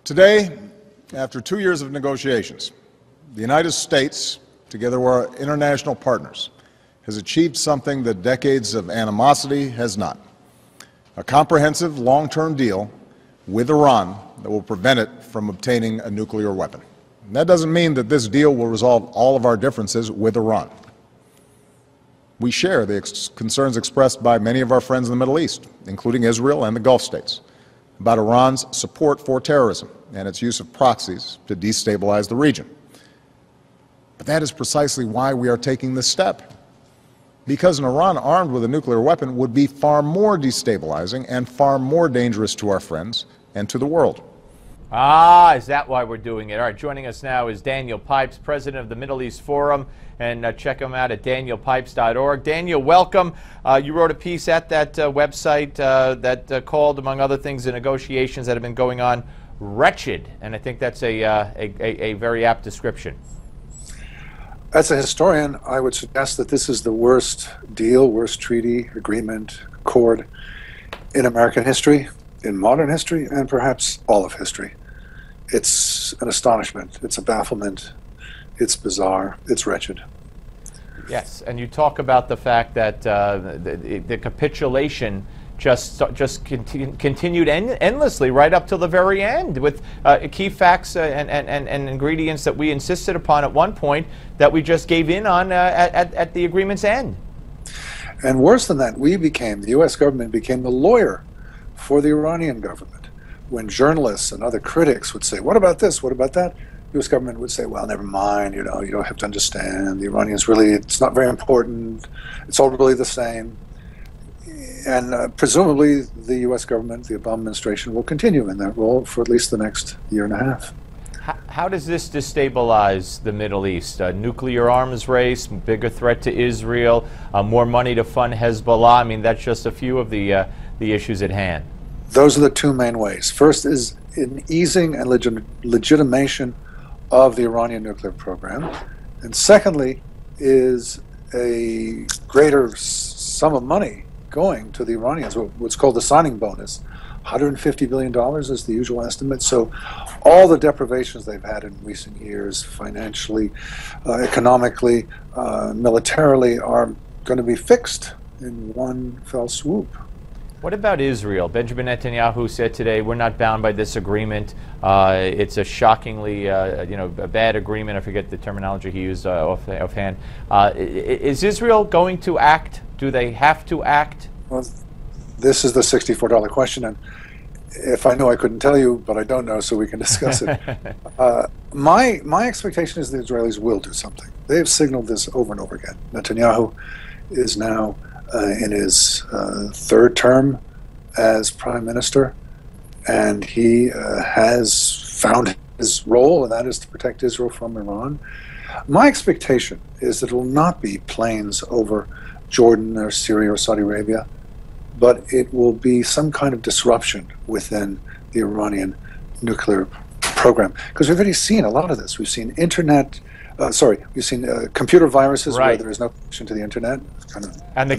Today, after 2 years of negotiations, the United States, together with our international partners, has achieved something that decades of animosity has not: a comprehensive long-term deal with Iran that will prevent it from obtaining a nuclear weapon. And that doesn't mean that this deal will resolve all of our differences with Iran. We share the concerns expressed by many of our friends in the Middle East, including Israel and the Gulf states, about Iran's support for terrorism and its use of proxies to destabilize the region. But that is precisely why we are taking this step. Because an Iran armed with a nuclear weapon would be far more destabilizing and far more dangerous to our friends and to the world. Is that why we're doing it? All right, joining us now is Daniel Pipes, president of the Middle East Forum, and check him out at danielpipes.org. Daniel, welcome. You wrote a piece at that website that called, among other things, the negotiations that have been going on wretched, and I think that's a very apt description. As a historian, I would suggest that this is the worst deal, worst treaty, agreement, accord in American history, in modern history, and perhaps all of history. It's an astonishment, it's a bafflement, it's bizarre, it's wretched. Yes, and you talk about the fact that the capitulation just continued endlessly right up till the very end, with key facts and ingredients that we insisted upon at one point that we just gave in on at the agreement's end. And worse than that, the U.S. government became the lawyer for the Iranian government. When journalists and other critics would say, what about this, what about that? The U.S. government would say, well, never mind, you don't have to understand. The Iranians really, it's not very important. It's all really the same. And presumably the U.S. government, the Obama administration, will continue in that role for at least the next year and a half. How does this destabilize the Middle East? A nuclear arms race, bigger threat to Israel, more money to fund Hezbollah? I mean, that's just a few of the issues at hand. Those are the two main ways. First is an easing and legitimation of the Iranian nuclear program. And secondly is a greater sum of money going to the Iranians, what's called the signing bonus. $150 billion is the usual estimate. So all the deprivations they've had in recent years, financially, economically, militarily, are going to be fixed in one fell swoop. What about Israel? Benjamin Netanyahu said today, we're not bound by this agreement. It's a shockingly, a bad agreement. I forget the terminology he used offhand. Is Israel going to act? Do they have to act? Well, this is the $64 question, and if I knew, I couldn't tell you, but I don't know, so we can discuss it. My expectation is the Israelis will do something. They have signaled this over and over again. Netanyahu is now in his third term as prime minister, and he has found his role, and that is to protect Israel from Iran. My expectation is that it will not be planes over Jordan or Syria or Saudi Arabia, but it will be some kind of disruption within the Iranian nuclear program. Because we've already seen a lot of this. We've seen computer viruses, right, where there is no connection to the internet. Kind of and the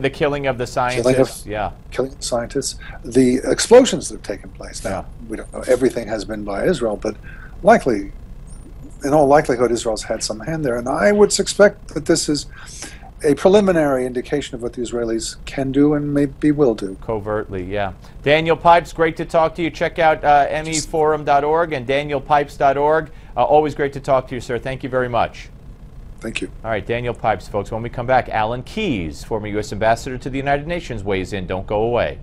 killing of the scientists. Killing of scientists. The explosions that have taken place. Now, we don't know. Everything has been by Israel, but in all likelihood, Israel's had some hand there. And I would suspect that this is a preliminary indication of what the Israelis can do and maybe will do. Covertly, yeah. Daniel Pipes, great to talk to you. Check out meforum.org and danielpipes.org. Always great to talk to you, sir. Thank you very much. Thank you. All right, Daniel Pipes, folks. When we come back, Alan Keyes, former U.S. ambassador to the United Nations, weighs in. Don't go away.